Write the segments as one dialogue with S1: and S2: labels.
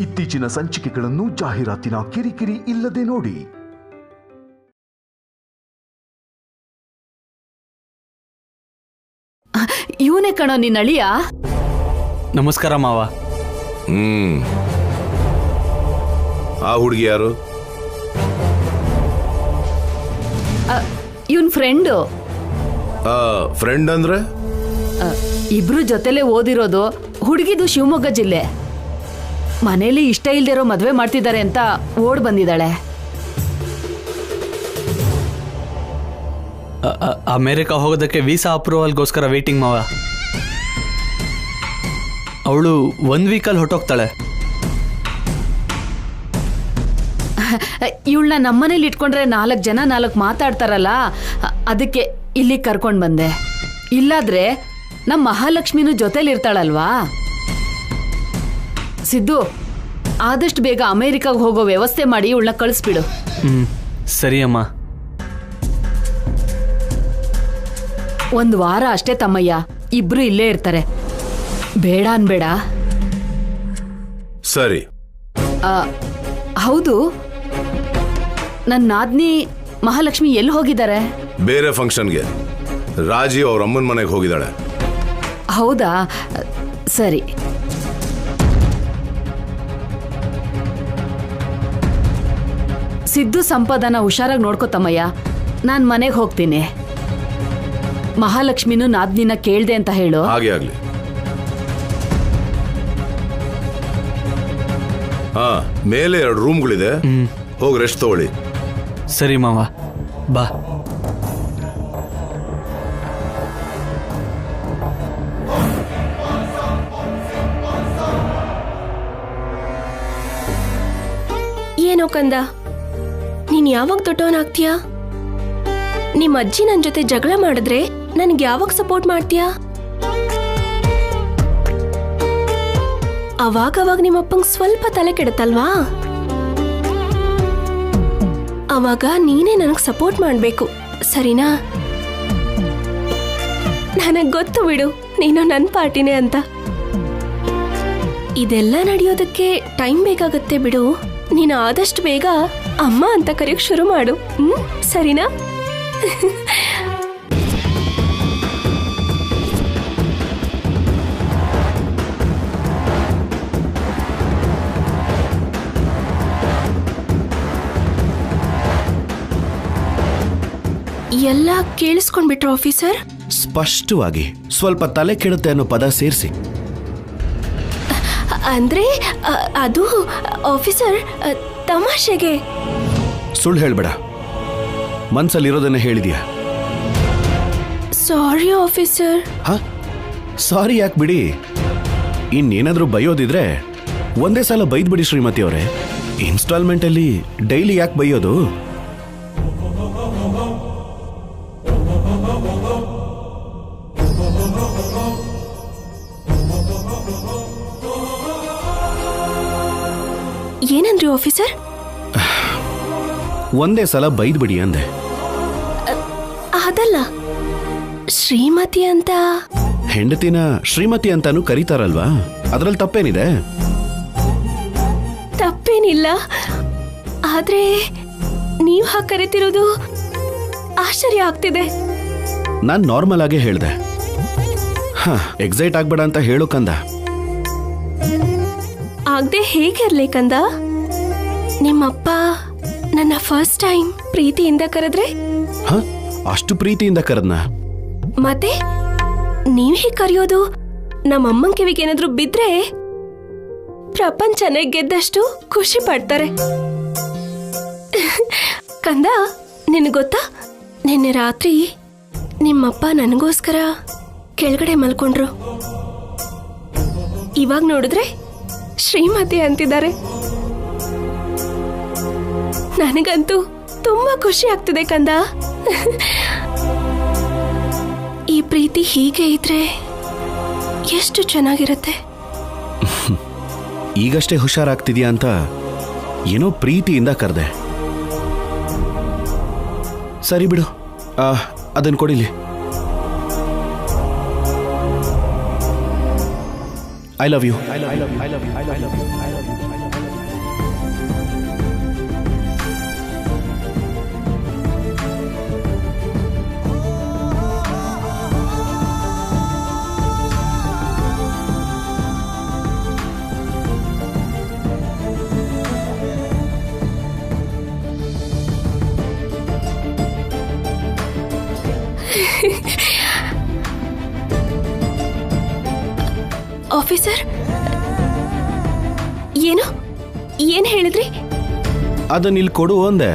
S1: ಇತ್ತೀಚಿನ ಸಂಚಿಕೆಗಳನ್ನು ಜಾಹೀರಾತಿನ ಕಿರಿಕಿರಿ ಇಲ್ಲದೆ ನೋಡಿ.
S2: ಇವನೇ ಕಣೋ ನಿನ್ನ ಅಳಿಯ.
S3: ನಮಸ್ಕಾರ ಮಾವ.
S4: ಆ ಹುಡುಗಿ ಯಾರು?
S2: ಇವನ್ ಫ್ರೆಂಡು.
S4: ಫ್ರೆಂಡ್ ಅಂದ್ರೆ?
S2: ಇಬ್ರು ಜೊತೆಲೆ ಓದಿರೋದು. ಹುಡುಗಿದು ಶಿವಮೊಗ್ಗ ಜಿಲ್ಲೆ. ಮನೇಲಿ ಇಷ್ಟ ಇಲ್ದಿರೋ ಮದ್ವೆ ಮಾಡ್ತಿದ್ದಾರೆ ಅಂತ ಓಡ್ ಬಂದಿದ್ದಾಳೆ.
S3: ಅಮೇರಿಕಾ ಹೋಗೋದಕ್ಕೆ ವೀಸಾ ಅಪ್ರೂವಲ್ಗೋಸ್ಕರ ವೇಟಿಂಗ್ ಮಾವ. ಅವಳು 1 ವೀಕಲ್ಲಿ ಹೊಟ್ಟೋಗ್ತಾಳೆ.
S2: ಇವಳನ್ನ ನಮ್ಮನೇಲಿ ಇಟ್ಕೊಂಡ್ರೆ 4 ಜನ 4 ಮಾತಾಡ್ತಾರಲ್ಲ, ಅದಕ್ಕೆ ಇಲ್ಲಿ ಕರ್ಕೊಂಡ್ ಬಂದೆ. ಇಲ್ಲಾದ್ರೆ ನಮ್ಮ ಮಹಾಲಕ್ಷ್ಮಿನೂ ಜೊತೆಲಿರ್ತಾಳಲ್ವಾ. ಸಿದ್ದು, ಆದಷ್ಟು ಬೇಗ ಅಮೇರಿಕಾಗೆ ಹೋಗೋ ವ್ಯವಸ್ಥೆ ಮಾಡಿ ಇವಳನ್ನ ಕಳಿಸ್ಬಿಡು.
S3: ಸರಿ ಅಮ್ಮ.
S2: 1 ವಾರ ಅಷ್ಟೇ ತಮ್ಮಯ್ಯ, ಇಬ್ರು ಇಲ್ಲೇ ಇರ್ತಾರೆ. ಬೇಡ ಅನ್ಬೇಡ.
S4: ಸರಿ.
S2: ಹೌದು, ನನ್ನ ನಾದ್ನಿ ಮಹಾಲಕ್ಷ್ಮಿ ಎಲ್ಲಿ ಹೋಗಿದ್ದಾರೆ?
S4: ಬೇರೆ ಫಂಕ್ಷನ್ಗೆ. ರಾಜಿ ಅವ್ರ ಅಮ್ಮನ ಮನೆಗೆ ಹೋಗಿದ್ದಾಳೆ.
S2: ಹೌದಾ, ಸರಿ. ಸಿದ್ದು ಸಂಪದನ ಹುಷಾರಾಗಿ ನೋಡ್ಕೋತಮ್ಮಯ್ಯ. ನಾನು ಮನೆಗೆ ಹೋಗ್ತೀನಿ. ಮಹಾಲಕ್ಷ್ಮಿನೂ ನಾದ್ನಿನ ಕೇಳ್ದೆ ಅಂತ ಹೇಳು.
S4: ಹಾಗೆ ಆಗ್ಲಿ. ಮೇಲೆ 2 ರೂಮ್ಗಳಿದೆ, ಹೋಗಿ ರೆಸ್ಟ್ ತಗೊಳ್ಳಿ.
S3: ಸರಿ ಮಾವ, ಬಾ.
S5: ಏನೋ ಕಂದ, ನೀನ್ ಯಾವಾಗ ದೊಡ್ಡವನಾಗ್ತೀಯಾ? ನಿಮ್ಮ ಅಜ್ಜಿ ನನ್ನ ಜೊತೆ ಜಗಳ ಮಾಡಿದ್ರೆ ನನ್ಗೆ ಯಾವಾಗ ಸಪೋರ್ಟ್ ಮಾಡ್ತೀಯಾ? ಅವಾಗವಾಗ ನಿಮ್ಮಪ್ಪಂಗೆ ಸ್ವಲ್ಪ ತಲೆ ಕೆಡುತ್ತಲ್ವಾ? ಅವಾಗ ನೀನೇ ನನಗೆ ಸಪೋರ್ಟ್ ಮಾಡಬೇಕು, ಸರಿನಾ? ನನಗೆ ಗೊತ್ತು ಬಿಡು, ನೀನು ನನ್ನ ಪಾರ್ಟಿನೇ ಅಂತ. ಇದೆಲ್ಲ ನಡೆಯೋದಕ್ಕೆ ಟೈಮ್ ಬೇಕಾಗತ್ತೆ ಬಿಡು. ನೀನು ಆದಷ್ಟು ಬೇಗ ಅಮ್ಮ ಅಂತ ಕರೆಯೋಕೆ ಶುರು ಮಾಡು, ಸರಿನಾ? ಎಲ್ಲ ಕೇಳಿಸ್ಕೊಂಡ್ಬಿಟ್ರು ಆಫೀಸರ್?
S6: ಸ್ಪಷ್ಟವಾಗಿ ಸ್ವಲ್ಪ ತಲೆ ಕೆಡುತ್ತೆ ಅನ್ನೋ ಪದ ಸೇರಿಸಿ.
S5: ಅಂದ್ರೆ ಅದು ಆಫೀಸರ್ ತಮಾಷೆಗೆ.
S6: ಸುಳ್ಳು ಹೇಳ್ಬೇಡ, ಮನ್ಸಲ್ಲಿರೋದನ್ನ ಹೇಳಿದ್ಯಾ?
S5: ಸಾರಿ ಆಫೀಸರ್.
S6: ಸಾರಿ ಯಾಕೆ ಬಿಡಿ, ಇನ್ನೇನಾದ್ರೂ ಬೈಯೋದಿದ್ರೆ ಒಂದೇ ಸಲ ಬೈದ್ಬಿಡಿ ಶ್ರೀಮತಿ ಅವರೇ. ಇನ್ಸ್ಟಾಲ್ಮೆಂಟ್ ಅಲ್ಲಿ ಡೈಲಿ ಯಾಕೆ ಬೈಯೋದು?
S5: ಏನಂದ್ರಿ ಆಫೀಸರ್?
S6: ಒಂದೇ ಸಲ ಬೈದ್ಬಿಡಿ ಅಂದೆ.
S5: ಅದಲ್ಲ, ಶ್ರೀಮತಿ ಅಂತ.
S6: ಹೆಂಡತಿನ ಶ್ರೀಮತಿ ಅಂತಾನು ಕರೀತಾರಲ್ವಾ, ಅದ್ರಲ್ಲಿ ತಪ್ಪೇನಿದೆ?
S5: ತಪ್ಪೇನಿಲ್ಲ, ಆದ್ರೆ ನೀವು ಹಾಗೆ ಕರಿತಿರೋದು ಆಶ್ಚರ್ಯ ಆಗ್ತಿದೆ.
S6: ನಾನ್ ನಾರ್ಮಲ್ ಆಗೇ ಹೇಳ್ದೆ. ಎಕ್ಸೈಟ್ ಆಗ್ಬೇಡ ಅಂತ ಹೇಳು ಕಂದ.
S5: ಆಗದೆ ಹೇಗಿರ್ಲಿ ಕಂದ? ನಿಮ್ಮಪ್ಪ ನನ್ನ ಫಸ್ಟ್ ಟೈಮ್ ಪ್ರೀತಿಯಿಂದ ಕರೆದ್ರೆ?
S6: ಅಷ್ಟು ಪ್ರೀತಿಯಿಂದ ಕರೆದ್ನ?
S5: ಮತ್ತೆ ನೀವ್ ಹೇಗೆ ಕರೆಯೋದು? ನಮ್ಮಮ್ಮನ ಕಿವಿಗೆ ಏನಾದ್ರೂ ಬಿದ್ರೆ ಪ್ರಪಂಚನೇ ಗೆದ್ದಷ್ಟು ಖುಷಿ ಪಡ್ತಾರೆ. ಕಂದ, ನಿನಗೆ ಗೊತ್ತಾ, ನಿನ್ನೆ ರಾತ್ರಿ ನಿಮ್ಮಪ್ಪ ನನಗೋಸ್ಕರ ಕೆಳಗಡೆ ಮಲ್ಕೊಂಡ್ರು. ಇವಾಗ ನೋಡಿದ್ರೆ ಶ್ರೀಮತಿ ಅಂತಿದ್ದಾರೆ. ನನಗಂತೂ ತುಂಬಾ ಖುಷಿ ಆಗ್ತಿದೆ ಕಂದ. ಈ ಪ್ರೀತಿ ಹೀಗೆ ಇದ್ರೆ ಎಷ್ಟು ಚೆನ್ನಾಗಿರುತ್ತೆ.
S6: ಈಗಷ್ಟೇ ಹುಷಾರಾಗ್ತಿದ್ಯಾ ಅಂತ ಏನೋ ಪ್ರೀತಿಯಿಂದ ಕರೆದೆ. ಸರಿ ಬಿಡು, ಅದನ್ನು ಕೊಡಿಲಿ. I love you.
S5: ಸರ್ ಏನು ಹೇಳಿದ್ರಿ?
S6: ಅದನ್ನ ಇಲ್ಲಿ ಕೊಡು ಅಂದೆ.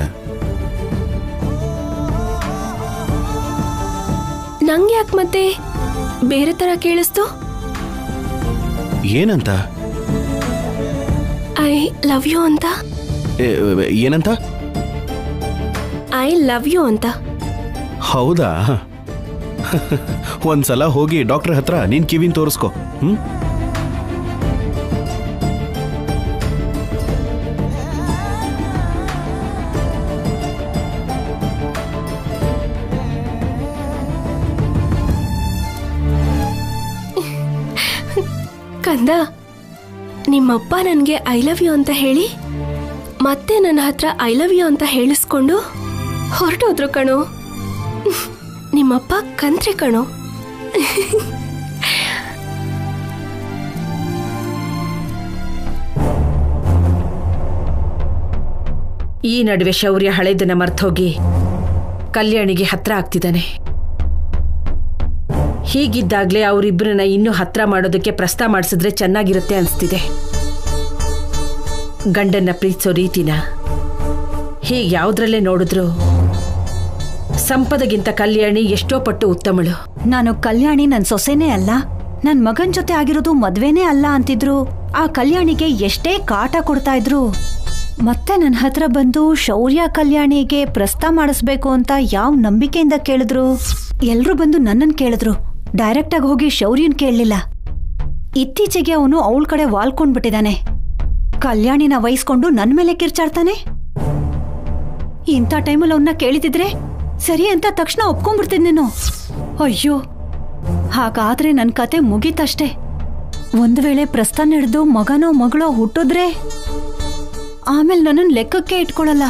S5: ನಂಗೆ ಯಾಕೆ ಮತ್ತೆ ಬೇರೆ ತರ ಕೇಳಿಸ್ತು?
S6: ಏನಂತ?
S5: ಐ ಲವ್ ಯು ಅಂತ.
S6: ಏನಂತ?
S5: ಐ ಲವ್ ಯು ಅಂತ.
S6: ಹೌದಾ? ಒಂದ್ಸಲ ಹೋಗಿ ಡಾಕ್ಟರ್ ಹತ್ರ ನೀನ್ ಕಿವಿನ್ ತೋರಿಸ್ಕೊ.
S5: ಕಂದ, ನಿಮ್ಮಪ್ಪ ನನಗೆ ಐ ಲವ್ ಯು ಅಂತ ಹೇಳಿ ಮತ್ತೆ ನನ್ನ ಹತ್ರ ಐ ಲವ್ ಯು ಅಂತ ಹೇಳಿಸ್ಕೊಂಡು ಹೊರಟೋದ್ರು ಕಣೋ. ನಿಮ್ಮಪ್ಪ ಕಂತ್ರಿ ಕಣೋ.
S7: ಈ ನಡುವೆ ಶೌರ್ಯ ಹಳೆದನ್ನ ಮರ್ತೋಗಿ ಕಲ್ಯಾಣಿಗೆ ಹತ್ರ ಆಗ್ತಿದ್ದಾನೆ. ಹೀಗಿದ್ದಾಗ್ಲೇ ಅವರಿಬ್ಬರನ್ನ ಇನ್ನೂ ಹತ್ರ ಮಾಡೋದಕ್ಕೆ ಪ್ರಸ್ತಾವ ಮಾಡಿಸಿದ್ರೆ ಚೆನ್ನಾಗಿರುತ್ತೆ ಅನಿಸ್ತಿದೆ. ಗಂಡನ್ನ ಪ್ರೀತಿಸೋ ರೀತಿನ ಹೀಗೆ ಯಾವುದ್ರಲ್ಲೇ ನೋಡಿದ್ರು ಸಂಪದಗಿಂತ ಕಲ್ಯಾಣಿ ಎಷ್ಟೋ ಪಟ್ಟು ಉತ್ತಮಳು.
S8: ನಾನು ಕಲ್ಯಾಣಿ ನನ್ನ ಸೊಸೆನೇ ಅಲ್ಲ, ನನ್ನ ಮಗನ ಜೊತೆ ಆಗಿರೋದು ಮದ್ವೆನೇ ಅಲ್ಲ ಅಂತಿದ್ರು. ಆ ಕಲ್ಯಾಣಿಗೆ ಎಷ್ಟೇ ಕಾಟ ಕೊಡ್ತಾ ಇದ್ರು, ಮತ್ತೆ ನನ್ನ ಹತ್ರ ಬಂದು ಶೌರ್ಯ ಕಲ್ಯಾಣಿಗೆ ಪ್ರಸ್ತಾವ ಮಾಡಿಸ್ಬೇಕು ಅಂತ ಯಾವ ನಂಬಿಕೆಯಿಂದ ಕೇಳಿದ್ರು? ಎಲ್ರೂ ಬಂದು ನನ್ನನ್ನು ಕೇಳಿದ್ರು, ಡೈರೆಕ್ಟ್ ಆಗಿ ಹೋಗಿ ಶೌರ್ಯನ್ ಕೇಳಲಿಲ್ಲ. ಇತ್ತೀಚೆಗೆ ಅವನು ಅವಳ ಕಡೆ ವಾಲ್ಕೊಂಡ್ಬಿಟ್ಟಿದ್ದಾನೆ. ಕಲ್ಯಾಣಿನ ವಹಿಸ್ಕೊಂಡು ನನ್ನ ಮೇಲೆ ಕಿರ್ಚಾಡ್ತಾನೆ. ಇಂಥ ಟೈಮಲ್ಲಿ ಅವನ್ನ ಕೇಳಿದಿದ್ರೆ ಸರಿ ಅಂತ ತಕ್ಷಣ ಒಪ್ಕೊಂಡ್ಬಿಡ್ತಿದ್ನೇನು. ಅಯ್ಯೋ, ಹಾಗಾದ್ರೆ ನನ್ನ ಕತೆ ಮುಗೀತಷ್ಟೇ. ಒಂದು ವೇಳೆ ಪ್ರಸ್ತಾವ ನಡೆದು ಮಗನೋ ಮಗಳೋ ಹುಟ್ಟಿದ್ರೆ ಆಮೇಲೆ ನನ್ನನ್ನು ಲೆಕ್ಕಕ್ಕೆ ಇಟ್ಕೊಳ್ಳಲ್ಲ.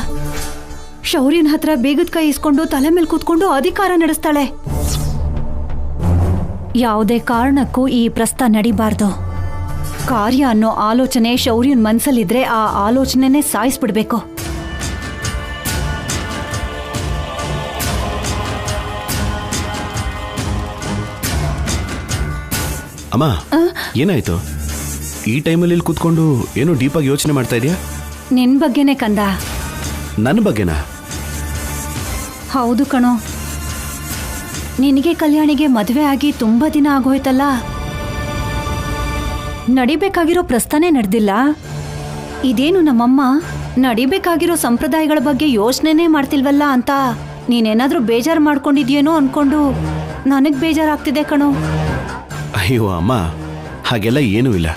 S8: ಶೌರ್ಯನ ಹತ್ರ ಬೇಗದ ಕೈ ಇಸ್ಕೊಂಡು ತಲೆ ಮೇಲೆ ಕೂತ್ಕೊಂಡು ಅಧಿಕಾರ ನಡೆಸ್ತಾಳೆ. ಯಾವುದೇ ಕಾರಣಕ್ಕೂ ಈ ಪ್ರಸ್ತಾವ ನಡಿಬಾರ್ದು. ಕಾರ್ಯ ಅನ್ನೋ ಆಲೋಚನೆ ಶೌರ್ಯನ ಮನ್ಸಲ್ಲಿದ್ರೆ ಆ ಆಲೋಚನೆನೇ ಸಾಯಿಸ್ಬಿಡ್ಬೇಕು.
S6: ಅಮ್ಮ, ಏನಾಯ್ತು? ಈ ಟೈಮಲ್ಲಿ ಇಲ್ಲಿ ಕೂತ್ಕೊಂಡು ಏನೋ ಡೀಪಾಗಿ ಯೋಚನೆ ಮಾಡ್ತಾ ಇದೀಯಾ?
S8: ನಿನ್ ಬಗ್ಗೆನೇ ಕಂದ.
S6: ನನ್ನ ಬಗ್ಗೆನಾ?
S8: ಹೌದು ಕಣೋ. ನಿನಗೆ ಕಲ್ಯಾಣಿಗೆ ಮದುವೆ ಆಗಿ ತುಂಬಾ ದಿನ ಆಗೋಯ್ತಲ್ಲ, ನಡಿಬೇಕಾಗಿರೋ ಪ್ರಸ್ತಾವನೆ ನಡೆದಿಲ್ಲ. ಇದೇನು ನಮ್ಮಮ್ಮ ನಡಿಬೇಕಾಗಿರೋ ಸಂಪ್ರದಾಯಗಳ ಬಗ್ಗೆ ಯೋಚನೆನೇ ಮಾಡ್ತಿಲ್ವಲ್ಲ ಅಂತ ನೀನೇನಾದ್ರೂ ಬೇಜಾರು ಮಾಡ್ಕೊಂಡಿದ್ಯೇನೋ ಅನ್ಕೊಂಡು ನನಗ್ ಬೇಜಾರಾಗ್ತಿದೆ ಕಣೋ.
S6: ಅಯ್ಯೋ ಅಮ್ಮ, ಹಾಗೆಲ್ಲ ಏನೂ ಇಲ್ಲ.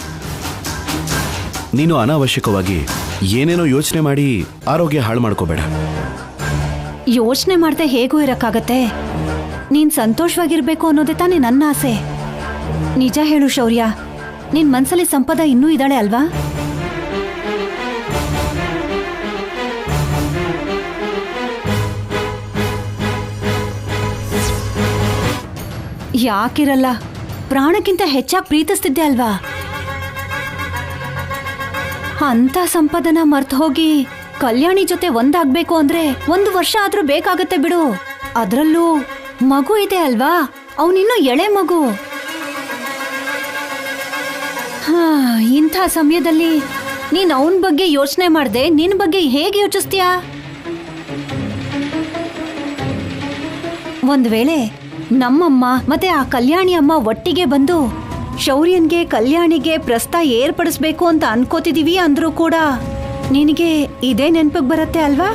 S6: ನೀನು ಅನಾವಶ್ಯಕವಾಗಿ ಏನೇನೋ ಯೋಚನೆ ಮಾಡಿ ಆರೋಗ್ಯ ಹಾಳು ಮಾಡ್ಕೋಬೇಡ.
S8: ಯೋಚನೆ ಮಾಡ್ದೆ ಹೇಗೂ ಇರಕ್ಕಾಗತ್ತೆ? ನೀನ್ ಸಂತೋಷವಾಗಿರ್ಬೇಕು ಅನ್ನೋದೇ ತಾನೇ ನನ್ನ ಆಸೆ. ನಿಜ ಹೇಳು ಶೌರ್ಯ, ನಿನ್ ಮನ್ಸಲ್ಲಿ ಸಂಪದ ಇನ್ನೂ ಇದ್ದಾಳೆ ಅಲ್ವಾ? ಯಾಕಿರಲ್ಲ, ಪ್ರಾಣಕ್ಕಿಂತ ಹೆಚ್ಚಾಗಿ ಪ್ರೀತಿಸ್ತಿದ್ದೆ ಅಲ್ವಾ? ಅಂತ ಸಂಪದನ ಮರ್ತು ಹೋಗಿ ಕಲ್ಯಾಣಿ ಜೊತೆ ಒಂದಾಗ್ಬೇಕು ಅಂದ್ರೆ 1 ವರ್ಷ ಆದ್ರೂ ಬೇಕಾಗತ್ತೆ ಬಿಡು. ಅದ್ರಲ್ಲೂ ಮಗು ಇದೆ ಅಲ್ವಾ, ಅವನಿನ್ನೂ ಎಳೆ ಮಗು. ಇಂಥ ಸಮಯದಲ್ಲಿ ನೀನ್ ಅವನ ಬಗ್ಗೆ ಯೋಚನೆ ಮಾಡ್ದೆ ನಿನ್ ಬಗ್ಗೆ ಹೇಗೆ ಯೋಚಿಸ್ತೀಯ? ಒಂದ್ ವೇಳೆ ನಮ್ಮಮ್ಮ ಮತ್ತೆ ಆ ಕಲ್ಯಾಣಿ ಅಮ್ಮ ಒಟ್ಟಿಗೆ ಬಂದು ಶೌರ್ಯನ್ಗೆ ಕಲ್ಯಾಣಿಗೆ ಪ್ರಸ್ತಾವ ಏರ್ಪಡಿಸ್ಬೇಕು ಅಂತ ಅನ್ಕೋತಿದೀವಿ ಅಂದ್ರೂ ಕೂಡ ನಿನಗೆ ಇದೇ ನೆನ್ಪಿಗೆ ಬರುತ್ತೆ ಅಲ್ವಾ?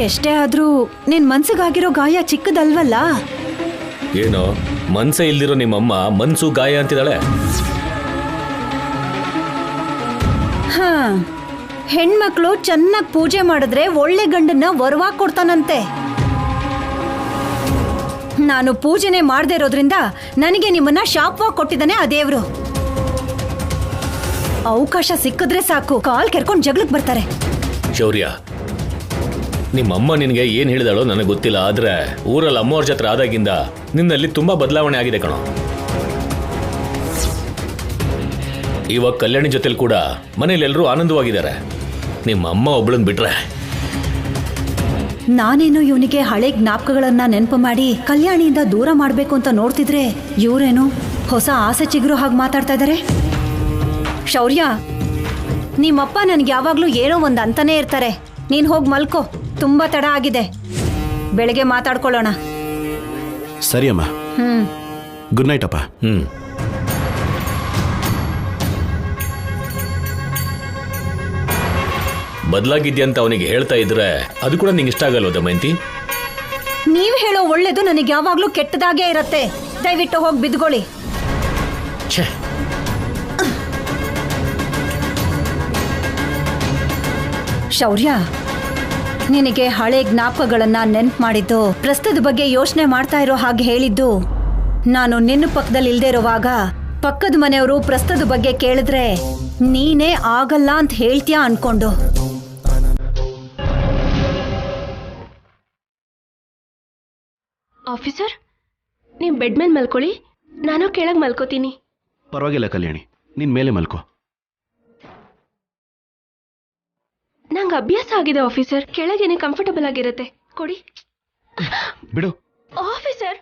S8: ಎಷ್ಟೇ ಆದ್ರೂ ನಿನ್ ಮನ್ಸಿಗಾಗಿರೋ ಗಾಯ ಚಿಕ್ಕದಲ್ವಲ್ಲ?
S9: ಏನೋ ಮನ್ಸೇ ಇಲ್ದಿರೋ ನಿಮ್ಮಮ್ಮ ಮನ್ಸು ಗಾಯ ಅಂತಿದ್ದಾಳೆ.
S8: ಹೆಣ್ಮಕ್ಳು ಚೆನ್ನಾಗಿ ಪೂಜೆ ಮಾಡಿದ್ರೆ ಒಳ್ಳೆ ಗಂಡನ್ನ ವರವಾಗಿ ಕೊಡ್ತಾನಂತೆ. ನಾನು ಪೂಜೆನೆ ಮಾಡದೇ ಇರೋದ್ರಿಂದ ನನಗೆ ನಿಮ್ಮನ್ನ ಶಾಪವಾಗಿ ಕೊಟ್ಟಿದ್ದಾನೆ ಆ ದೇವ್ರು. ಅವಕಾಶ ಸಿಕ್ಕಿದ್ರೆ ಸಾಕು ಕಾಲ್ ಕೆರ್ಕೊಂಡು ಜಗಳಕ್ಕೆ ಬರ್ತಾರೆ.
S9: ಶೌರ್ಯ, ನಿಮ್ಮಮ್ಮ ನಿನಗೆ ಏನು ಹೇಳಿದಾಳೋ ನನಗೆ ಗೊತ್ತಿಲ್ಲ, ಆದ್ರೆ ಊರಲ್ಲಿ ಅಮ್ಮವ್ರ ಜೊತೆ ಆದಾಗಿಂದ ನಿನ್ನಲ್ಲಿ ತುಂಬಾ ಬದಲಾವಣೆ ಆಗಿದೆ ಕಣೋ. ಇವಾಗ ಕಲ್ಯಾಣಿ ಜೊತೆಲಿ ಕೂಡ ಮನೇಲಿ ಎಲ್ಲರೂ ಆನಂದವಾಗಿದ್ದಾರೆ. ನಿಮ್ಮ ಅಮ್ಮ ಒಬ್ಳನ್ ಬಿಟ್ರೆ
S8: ನಾನೇನು ಇವನಿಗೆ ಹಳೆ ಜ್ಞಾಪಕಗಳನ್ನ ನೆನಪು ಮಾಡಿ ಕಲ್ಯಾಣಿಯಿಂದ ದೂರ ಮಾಡ್ಬೇಕು ಅಂತ ನೋಡ್ತಿದ್ರೆ ಇವರೇನು ಹೊಸ ಆಸೆ ಚಿಗುರು ಹಾಗೆ ಮಾತಾಡ್ತಾ ಇದ್ದಾರೆ. ಶೌರ್ಯ, ನಿಮ್ಮಪ್ಪ ನನಗೆ ಯಾವಾಗಲೂ ಏನೋ ಒಂದು ಅಂತಾನೇ ಇರ್ತಾರೆ. ನೀನು ಹೋಗಿ ಮಲ್ಕೋ, ತುಂಬ ತಡ ಆಗಿದೆ. ಬೆಳಗ್ಗೆ ಮಾತಾಡ್ಕೊಳ್ಳೋಣ.
S6: ಸರಿ ಅಮ್ಮ. ಗುಡ್ ನೈಟ್ ಅಪ್ಪ.
S9: ಬದಲಾಗಿದ್ಯಂತ ಅವನಿಗೆ ಹೇಳ್ತಾ ಇದ್ರೆ ಅದು ಕೂಡ ನಿಂಗೆ ಇಷ್ಟ ಆಗಲ್ವ ದಮಯಂತಿ?
S8: ನೀವು ಹೇಳೋ ಒಳ್ಳೇದು ನನಗೆ ಯಾವಾಗಲೂ ಕೆಟ್ಟದಾಗೇ ಇರತ್ತೆ. ದಯವಿಟ್ಟು ಹೋಗಿ ಬಿದ್ಕೊಳ್ಳಿ. ಶೌರ್ಯ, ನಿನಗೆ ಹಳೆ ಜ್ಞಾಪಕಗಳನ್ನ ನೆನ್ಪು ಮಾಡಿದ್ದು, ಪ್ರಸ್ತುತ ಬಗ್ಗೆ ಯೋಚನೆ ಮಾಡ್ತಾ ಇರೋ ಹಾಗೆ ಹೇಳಿದ್ದು ನಾನು ನಿನ್ನ ಪಕ್ಕದಲ್ಲಿ ಇಲ್ದೇ ಇರುವಾಗ ಪಕ್ಕದ ಮನೆಯವರು ಪ್ರಸ್ತುತ ಬಗ್ಗೆ ಕೇಳಿದ್ರೆ ನೀನೇ ಆಗಲ್ಲ ಅಂತ ಹೇಳ್ತೀಯಾ ಅನ್ಕೊಂಡು.
S5: ಆಫೀಸರ್, ನೀವು ಬೆಡ್ ಮೇಲೆ ಮಲ್ಕೊಳ್ಳಿ, ನಾನು ಕೆಳಗೆ ಮಲ್ಕೋತೀನಿ.
S6: ಪರವಾಗಿಲ್ಲ ಕಲ್ಯಾಣಿ, ನೀನ್ ಮೇಲೆ ಮಲ್ಕೋ.
S5: ನಂಗೆ ಅಭ್ಯಾಸ ಆಗಿದೆ ಆಫೀಸರ್, ಕೆಳಗೇನೆ ಕಂಫರ್ಟಬಲ್ ಆಗಿರುತ್ತೆ. ಕೊಡಿ.
S6: ಬಿಡು
S5: ಆಫೀಸರ್.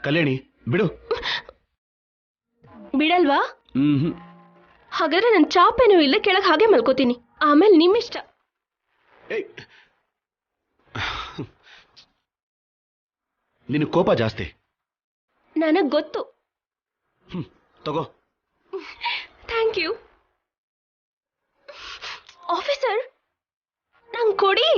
S6: ಕಲ್ಯಾಣಿ ಬಿಡು.
S5: ಬಿಡಲ್ವಾ? ಹಾಗಾದ್ರೆ ನನ್ನ ಚಾಪೇನೂ ಇಲ್ಲ, ಕೆಳಗೆ ಹಾಗೆ ಮಲ್ಕೋತೀನಿ. ಆಮೇಲೆ ನಿಮ್ಮಿಷ್ಟ.
S6: ನಿನ್ನ ಕೋಪ ಜಾಸ್ತಿ.
S5: ನನಗೆ ಗೊತ್ತು.
S6: ತಗೋ.
S5: Thank you officer. ನಂಗೆ ಕೊಡಿ.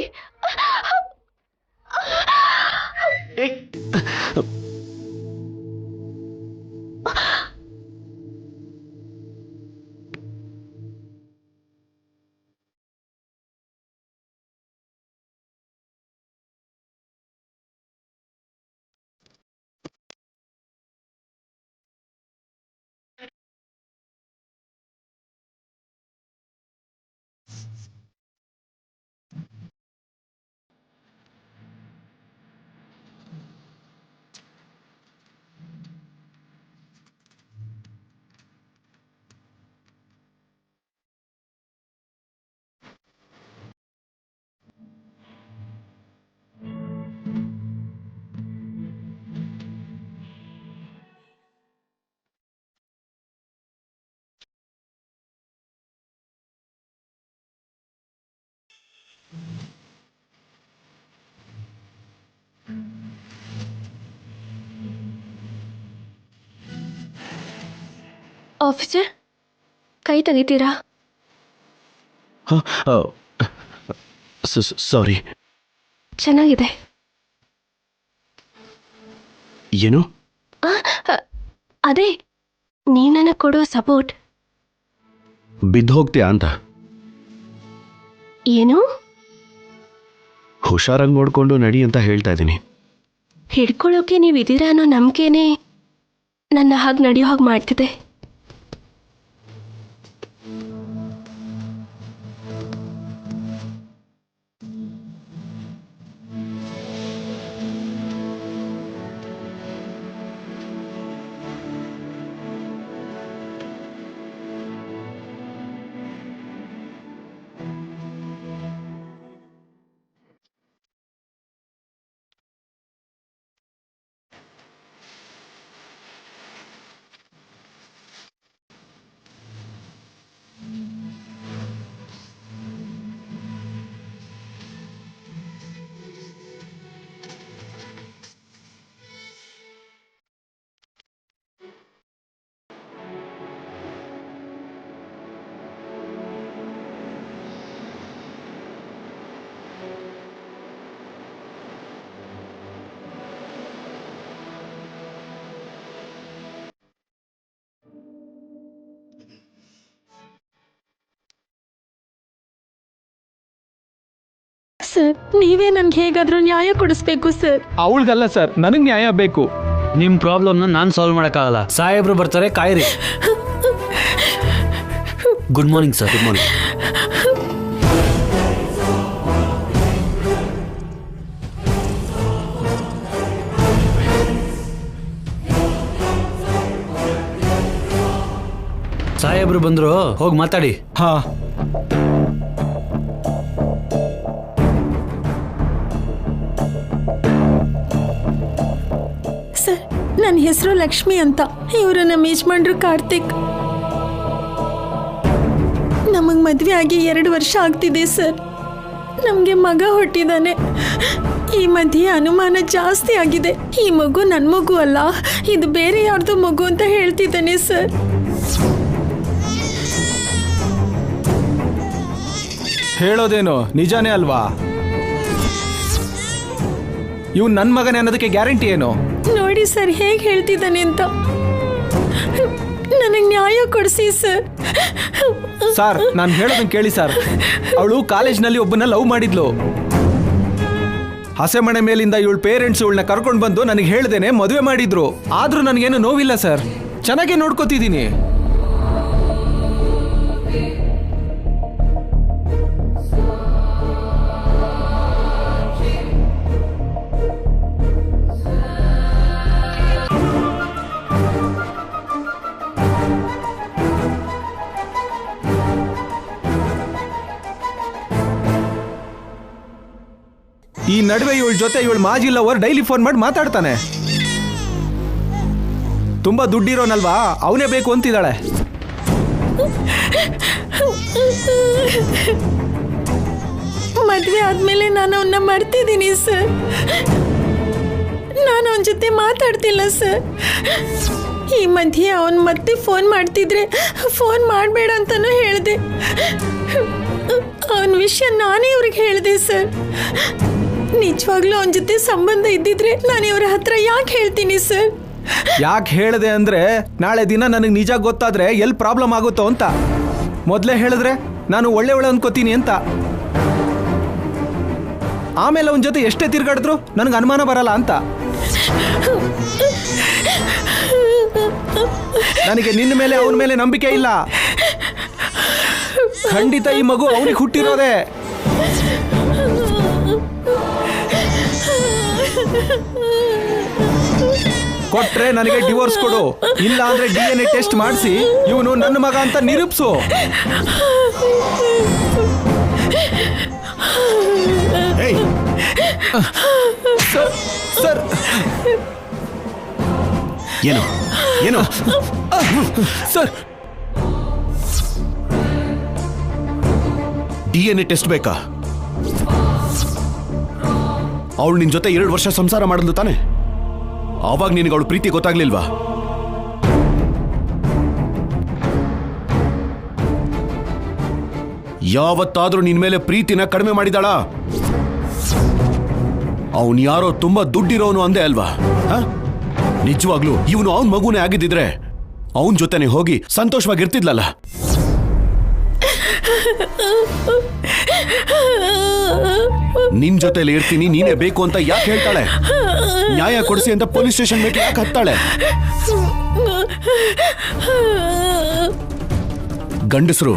S5: ಆಫೀಸರ್, ಕೈ ತೆಗಿತೀರಾ?
S6: ಸಾರಿ.
S5: ಚೆನ್ನಾಗಿದೆ.
S6: ಏನು?
S5: ಅದೇ ನೀವು ನನಗೆ ಕೊಡೋ ಸಪೋರ್ಟ್.
S6: ಬಿದ್ದು ಹೋಗ್ತೀಯಾ ಅಂತ.
S5: ಏನು?
S6: ಹುಷಾರಾಗಿ ನೋಡ್ಕೊಂಡು ನಡಿ ಅಂತ ಹೇಳ್ತಾ ಇದ್ದೀನಿ.
S5: ಹಿಡ್ಕೊಳ್ಳೋಕೆ ನೀವು ಇದೀರಾ ಅನ್ನೋ ನಂಬಿಕೆನೇ ನನ್ನ ಹಾಗೆ ನಡೆಯೋ ಹಾಗೆ ಮಾಡ್ತಿದೆ. ಸರ್, ನೀವೇ ನನ್ಗೆ ಹೇಗಾದ್ರೂ ನ್ಯಾಯ ಕೊಡಿಸ್ಬೇಕು ಸರ್.
S10: ಅವಳಿಗಲ್ಲ ಸರ್, ನನಗೆ ನ್ಯಾಯ ಬೇಕು.
S3: ನಿಮ್ಮ ಪ್ರಾಬ್ಲಮ್ನ ನಾನು ಸಾಲ್ವ್ ಮಾಡೋಕ್ಕಾಗಲ್ಲ. ಸಾಹೇಬ್ರು ಬರ್ತಾರೆ, ಕಾಯಿರಿ. Good morning sir. Good morning. ಸಾಹೇಬ್ರು ಬಂದ್ರು, ಹೋಗಿ ಮಾತಾಡಿ.
S10: ಹಾ.
S5: ಸರ್,
S11: ನನ್ನ ಹೆಸರು ಲಕ್ಷ್ಮಿ ಅಂತ. ಇವರು ನಮ್ಮ ಯಜಮಾನ್ರು ಕಾರ್ತಿಕ್. ನಮಗೆ ಮದುವೆ ಆಗಿ 2 ವರ್ಷ ಆಗ್ತಿದೆ ಸರ್. ನಮಗೆ ಮಗ ಹುಟ್ಟಿದ್ದಾನೆ. ಈ ಮಧ್ಯೆ ಅನುಮಾನ ಜಾಸ್ತಿ ಆಗಿದೆ. ಈ ಮಗು ನನ್ನ ಮಗು ಅಲ್ಲ, ಇದು ಬೇರೆ ಯಾರ್ದೋ ಮಗು ಅಂತ ಹೇಳ್ತಿದ್ದಾನೆ ಸರ್.
S10: ಹೇಳೋದೇನು ನಿಜಾನೇ ಅಲ್ವಾ? ಇವ್ನು ನನ್ನ ಮಗನೇ ಅನ್ನೋದಕ್ಕೆ ಗ್ಯಾರಂಟಿ ಏನು?
S11: ನೋಡಿ ಸರ್ ಹೇಗೆ ಹೇಳ್ತಿದ್ದಾನೆ ಅಂತ. ನನಗೆ ನ್ಯಾಯ ಕೊಡಿಸಿ ಸರ್.
S10: ಸರ್ ನಾನು ಹೇಳೋದನ್ನ ಕೇಳಿ ಸರ್. ಅವಳು ಕಾಲೇಜ್ನಲ್ಲಿ ಒಬ್ಬನ ಲವ್ ಮಾಡಿದ್ಲು. ಹಸೆಮಣೆ ಮೇಲಿಂದ ಇವಳ ಪೇರೆಂಟ್ಸ್ ಇವಳನ್ನ ಕರ್ಕೊಂಡು ಬಂದು ನನಗೆ ಹೇಳ್ದೇನೆ ಮದುವೆ ಮಾಡಿದ್ರು. ಆದ್ರೂ ನನಗೇನು ನೋವಿಲ್ಲ ಸರ್, ಚೆನ್ನಾಗೇ ನೋಡ್ಕೋತಿದ್ದೀನಿ. ಈ ನಡುವೆ ಇವಳ ಜೊತೆ ಇವಳ ಮಾಜಿ ಲವರ್ ಡೈಲಿ ಫೋನ್ ಮಾಡಿ ಮಾತಾಡ್ತಾನೆ. ತುಂಬಾ ದುಡ್ಡಿರೋನಲ್ವಾ, ಅವನೇ ಬೇಕು ಅಂತಿದ್ದಾಳೆ.
S11: ಮದುವೆ ಆದ್ಮೇಲೆ ನಾನು ಅವನ್ನ ಮರ್ತಿದ್ದೀನಿ ಸರ್. ನಾನು ಅವನ ಜೊತೆ ಮಾತಾಡ್ತಿಲ್ಲ ಸರ್. ಈ ಮಧ್ಯೆ ಅವನು ಮತ್ತೆ ಫೋನ್ ಮಾಡ್ತಿದ್ರೆ ಫೋನ್ ಮಾಡಬೇಡ ಅಂತಾನೂ ಹೇಳಿದೆ. ಅವನ ವಿಷಯ ನಾನೇ ಇವ್ರಿಗೆ ಹೇಳಿದೆ ಸರ್. ನಿಜವಾಗ್ಲೂ ಅವನ ಜೊತೆ ಸಂಬಂಧ ಇದ್ದಿದ್ರೆ ನಾನು ಇವ್ರ ಹತ್ರ ಯಾಕೆ ಹೇಳ್ತೀನಿ ಸರ್?
S10: ಯಾಕೆ ಹೇಳಿದೆ ಅಂದ್ರೆ ನಾಳೆ ದಿನ ನನಗೆ ನಿಜ ಗೊತ್ತಾದ್ರೆ ಎಲ್ಲಿ ಪ್ರಾಬ್ಲಮ್ ಆಗುತ್ತೋ ಅಂತ. ಮೊದಲೇ ಹೇಳಿದ್ರೆ ನಾನು ಒಳ್ಳೆ ಅನ್ಕೋತೀನಿ ಅಂತ. ಆಮೇಲೆ ಅವನ ಜೊತೆ ಎಷ್ಟೇ ತಿರ್ಗಾಡಿದ್ರು ನನಗೆ ಅನುಮಾನ ಬರಲ್ಲ ಅಂತ. ನನಗೆ ನಿನ್ನ ಮೇಲೆ ಅವನ ಮೇಲೆ ನಂಬಿಕೆ ಇಲ್ಲ. ಖಂಡಿತ ಈ ಮಗು ಅವನಿಗೆ ಹುಟ್ಟಿರೋದೆ. ಕೊಟ್ರೆ ನನಗೆ ಡಿವೋರ್ಸ್ ಕೊಡು, ಇಲ್ಲ ಅಂದ್ರೆ DNA ಟೆಸ್ಟ್ ಮಾಡಿಸಿ ಇವನು ನನ್ನ ಮಗ ಅಂತ ನಿರೂಪಿಸು. ಸರ್
S6: ಏನು ಏನು
S10: ಸರ್,
S6: DNA ಟೆಸ್ಟ್ ಬೇಕಾ? ಅವಳು ನಿನ್ ಜೊತೆ 2 ವರ್ಷ ಸಂಸಾರ ಮಾಡಿದ್ಲು ತಾನೆ? ಆವಾಗ ನಿನಗೆ ಅವಳು ಪ್ರೀತಿ ಗೊತ್ತಾಗ್ಲಿಲ್ವಾ? ಯಾವತ್ತಾದ್ರೂ ನಿನ್ ಮೇಲೆ ಪ್ರೀತಿನ ಕಡಿಮೆ ಮಾಡಿದಾಳ? ಅವನ್ ಯಾರೋ ತುಂಬಾ ದುಡ್ಡಿರೋನು ಅಂದೆ ಅಲ್ವಾ? ನಿಜವಾಗ್ಲೂ ಇವನು ಅವನ್ ಮಗುನೇ ಆಗಿದ್ದಿದ್ರೆ ಅವನ್ ಜೊತೆನೆ ಹೋಗಿ ಸಂತೋಷವಾಗಿರ್ತಿದ್ಲಲ್ಲ. ನಿನ್ ಜೊತೆಲಿ ಇರ್ತೀನಿ, ನೀನೇ ಬೇಕು ಅಂತ ಯಾಕೆ ಹೇಳ್ತಾಳೆ? ನ್ಯಾಯ ಕೊಡಿಸಿ ಅಂತ ಪೊಲೀಸ್ ಸ್ಟೇಷನ್ ಮೇಲೆ ಯಾಕೆ ಹತ್ತಾಳೆ? ಗಂಡಸರು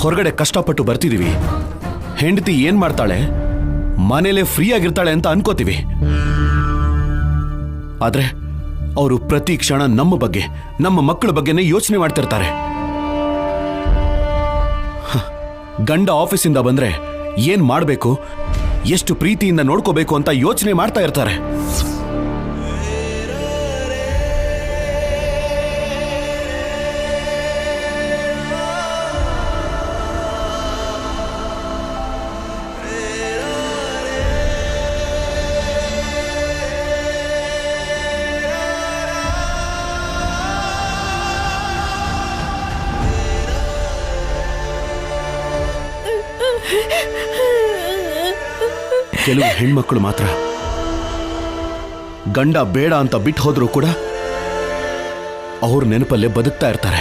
S6: ಹೊರಗಡೆ ಕಷ್ಟಪಟ್ಟು ಬರ್ತಿದೀವಿ, ಹೆಂಡತಿ ಏನ್ ಮಾಡ್ತಾಳೆ, ಮನೇಲೆ ಫ್ರೀ ಆಗಿರ್ತಾಳೆ ಅಂತ ಅನ್ಕೋತೀವಿ. ಆದ್ರೆ ಅವರು ಪ್ರತಿ ಕ್ಷಣ ನಮ್ಮ ಬಗ್ಗೆ, ನಮ್ಮ ಮಕ್ಕಳ ಬಗ್ಗೆನೇ ಯೋಚನೆ ಮಾಡ್ತಿರ್ತಾರೆ. ಗಂಡ ಆಫೀಸಿಂದ ಬಂದ್ರೆ ಏನ್ ಮಾಡ್ಬೇಕು, ಎಷ್ಟು ಪ್ರೀತಿಯಿಂದ ನೋಡ್ಕೋಬೇಕು ಅಂತ ಯೋಚನೆ ಮಾಡ್ತಾ ಇರ್ತಾರೆ. ಕೆಲವು ಹೆಣ್ಮಕ್ಳು ಮಾತ್ರ ಗಂಡ ಬೇಡ ಅಂತ ಬಿಟ್ಟು ಹೋದ್ರೂ ಕೂಡ ಅವ್ರ ನೆನಪಲ್ಲೇ ಬದುಕ್ತಾ ಇರ್ತಾರೆ.